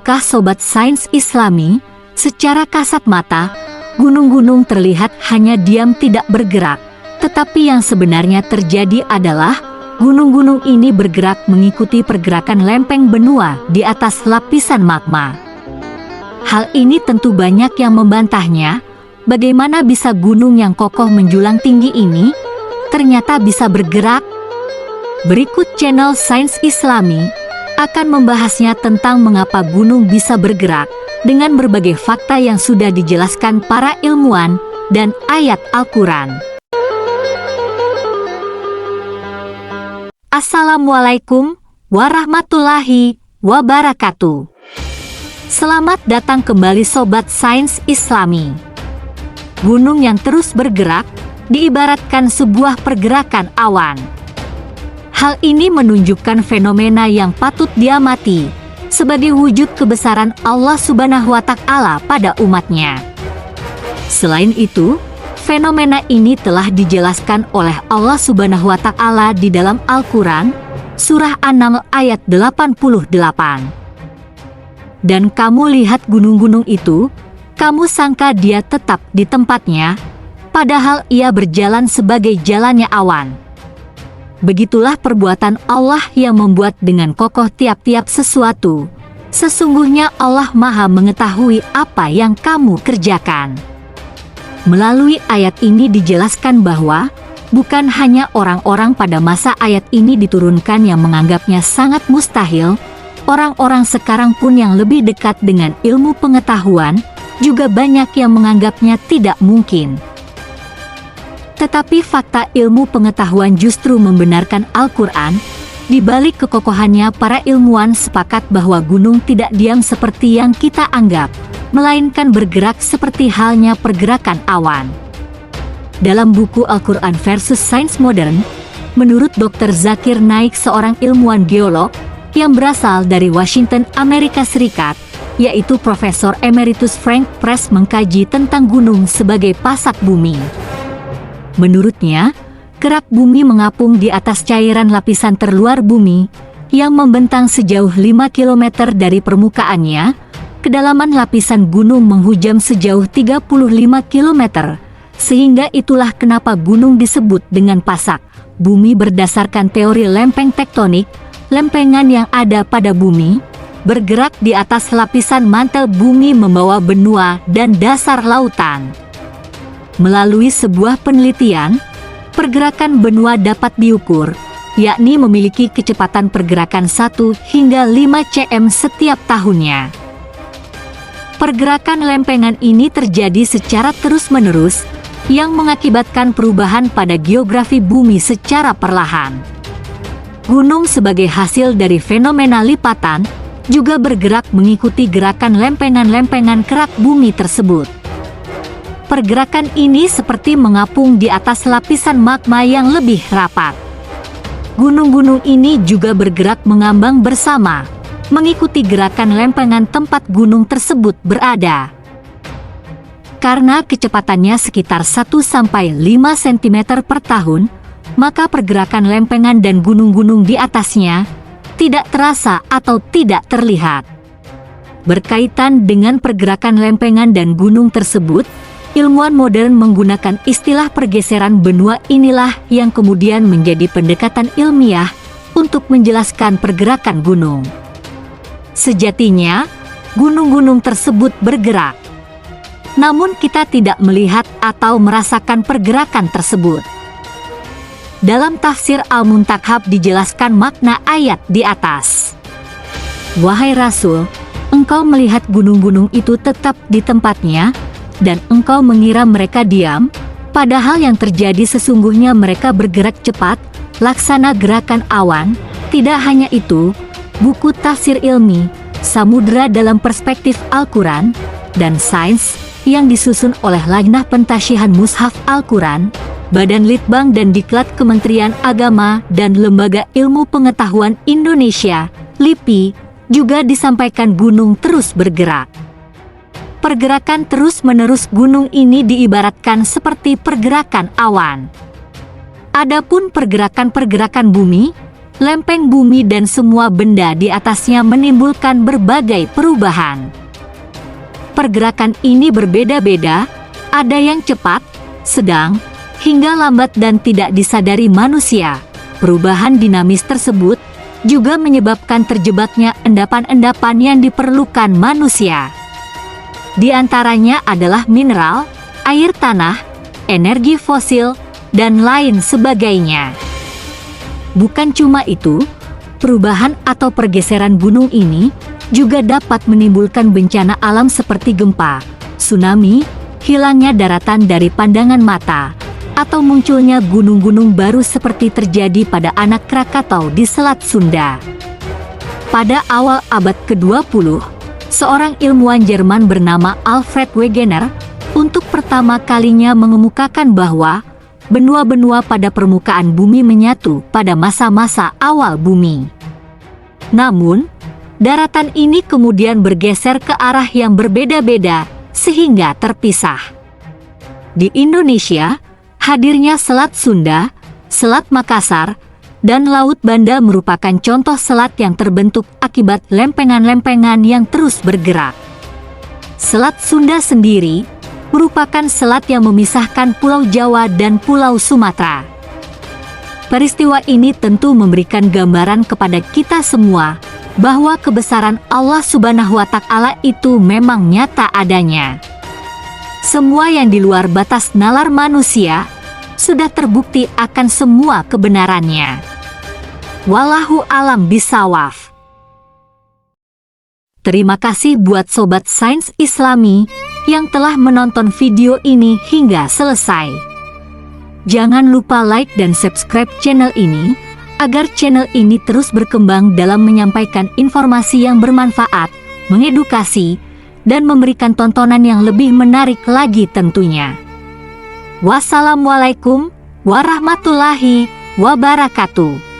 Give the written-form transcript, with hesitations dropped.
Tahukah Sobat Sains Islami, secara kasat mata, gunung-gunung terlihat hanya diam tidak bergerak, tetapi yang sebenarnya terjadi adalah gunung-gunung ini bergerak mengikuti pergerakan lempeng benua di atas lapisan magma. Hal ini tentu banyak yang membantahnya, bagaimana bisa gunung yang kokoh menjulang tinggi ini ternyata bisa bergerak? Berikut channel Sains Islami akan membahasnya tentang mengapa gunung bisa bergerak dengan berbagai fakta yang sudah dijelaskan para ilmuwan dan ayat Al-Quran. Assalamualaikum warahmatullahi wabarakatuh. Selamat datang kembali Sobat Sains Islami. Gunung yang terus bergerak diibaratkan sebuah pergerakan awan. Hal ini menunjukkan fenomena yang patut diamati sebagai wujud kebesaran Allah Subhanahu wa Ta'ala pada umatnya. Selain itu, fenomena ini telah dijelaskan oleh Allah Subhanahu wa Ta'ala di dalam Al-Quran, Surah An-Naml ayat 88. Dan kamu lihat gunung-gunung itu, kamu sangka dia tetap di tempatnya, padahal ia berjalan sebagai jalannya awan. Begitulah perbuatan Allah yang membuat dengan kokoh tiap-tiap sesuatu. Sesungguhnya Allah Maha mengetahui apa yang kamu kerjakan. Melalui ayat ini dijelaskan bahwa bukan hanya orang-orang pada masa ayat ini diturunkan yang menganggapnya sangat mustahil, orang-orang sekarang pun yang lebih dekat dengan ilmu pengetahuan juga banyak yang menganggapnya tidak mungkin. Tetapi fakta ilmu pengetahuan justru membenarkan Al-Quran. Di balik kekokohannya, para ilmuwan sepakat bahwa gunung tidak diam seperti yang kita anggap, melainkan bergerak seperti halnya pergerakan awan. Dalam buku Al-Quran versus Sains Modern, menurut Dr. Zakir Naik, seorang ilmuwan geolog yang berasal dari Washington, Amerika Serikat, yaitu Profesor Emeritus Frank Press, mengkaji tentang gunung sebagai pasak bumi. Menurutnya, kerak bumi mengapung di atas cairan lapisan terluar bumi yang membentang sejauh 5 km dari permukaannya. Kedalaman lapisan gunung menghujam sejauh 35 km, sehingga itulah kenapa gunung disebut dengan pasak bumi berdasarkan teori lempeng tektonik. Lempengan yang ada pada bumi bergerak di atas lapisan mantel bumi membawa benua dan dasar lautan. Melalui sebuah penelitian, pergerakan benua dapat diukur, yakni memiliki kecepatan pergerakan 1 hingga 5 cm setiap tahunnya. Pergerakan lempengan ini terjadi secara terus-menerus, yang mengakibatkan perubahan pada geografi bumi secara perlahan. Gunung sebagai hasil dari fenomena lipatan juga bergerak mengikuti gerakan lempengan-lempengan kerak bumi tersebut. Pergerakan ini seperti mengapung di atas lapisan magma yang lebih rapat. Gunung-gunung ini juga bergerak mengambang bersama, mengikuti gerakan lempengan tempat gunung tersebut berada. Karena kecepatannya sekitar 1–5 cm per tahun, maka pergerakan lempengan dan gunung-gunung di atasnya tidak terasa atau tidak terlihat. Berkaitan dengan pergerakan lempengan dan gunung tersebut, ilmuwan modern menggunakan istilah pergeseran benua. Inilah yang kemudian menjadi pendekatan ilmiah untuk menjelaskan pergerakan gunung. Sejatinya, gunung-gunung tersebut bergerak, namun kita tidak melihat atau merasakan pergerakan tersebut. Dalam tafsir Al-Muntakhab dijelaskan makna ayat di atas. Wahai Rasul, engkau melihat gunung-gunung itu tetap di tempatnya, dan engkau mengira mereka diam, padahal yang terjadi sesungguhnya mereka bergerak cepat, laksana gerakan awan. Tidak hanya itu, buku tafsir ilmi, Samudra dalam Perspektif Al-Quran, dan Sains, yang disusun oleh Lajnah Pentasyihan Mushaf Al-Quran, Badan Litbang dan Diklat Kementerian Agama dan Lembaga Ilmu Pengetahuan Indonesia, LIPI, juga disampaikan gunung terus bergerak. Pergerakan terus-menerus gunung ini diibaratkan seperti pergerakan awan. Adapun pergerakan-pergerakan bumi, lempeng bumi dan semua benda di atasnya menimbulkan berbagai perubahan. Pergerakan ini berbeda-beda, ada yang cepat, sedang, hingga lambat dan tidak disadari manusia. Perubahan dinamis tersebut juga menyebabkan terjebaknya endapan-endapan yang diperlukan manusia. Di antaranya adalah mineral, air tanah, energi fosil, dan lain sebagainya. Bukan cuma itu, perubahan atau pergeseran gunung ini juga dapat menimbulkan bencana alam seperti gempa, tsunami, hilangnya daratan dari pandangan mata, atau munculnya gunung-gunung baru seperti terjadi pada anak Krakatau di Selat Sunda. Pada awal abad ke-20, seorang ilmuwan Jerman bernama Alfred Wegener untuk pertama kalinya mengemukakan bahwa benua-benua pada permukaan bumi menyatu pada masa-masa awal bumi. Namun, daratan ini kemudian bergeser ke arah yang berbeda-beda sehingga terpisah. Di Indonesia, hadirnya Selat Sunda, Selat Makassar, dan Laut Banda merupakan contoh selat yang terbentuk akibat lempengan-lempengan yang terus bergerak. Selat Sunda sendiri merupakan selat yang memisahkan Pulau Jawa dan Pulau Sumatera. Peristiwa ini tentu memberikan gambaran kepada kita semua bahwa kebesaran Allah Subhanahu wa Ta'ala itu memang nyata adanya. Semua yang di luar batas nalar manusia sudah terbukti akan semua kebenarannya. Wallahu alam bisawaf. Terima kasih buat Sobat Sains Islami yang telah menonton video ini hingga selesai. Jangan lupa like dan subscribe channel ini, agar channel ini terus berkembang dalam menyampaikan informasi yang bermanfaat, mengedukasi, dan memberikan tontonan yang lebih menarik lagi tentunya. Wassalamualaikum warahmatullahi wabarakatuh.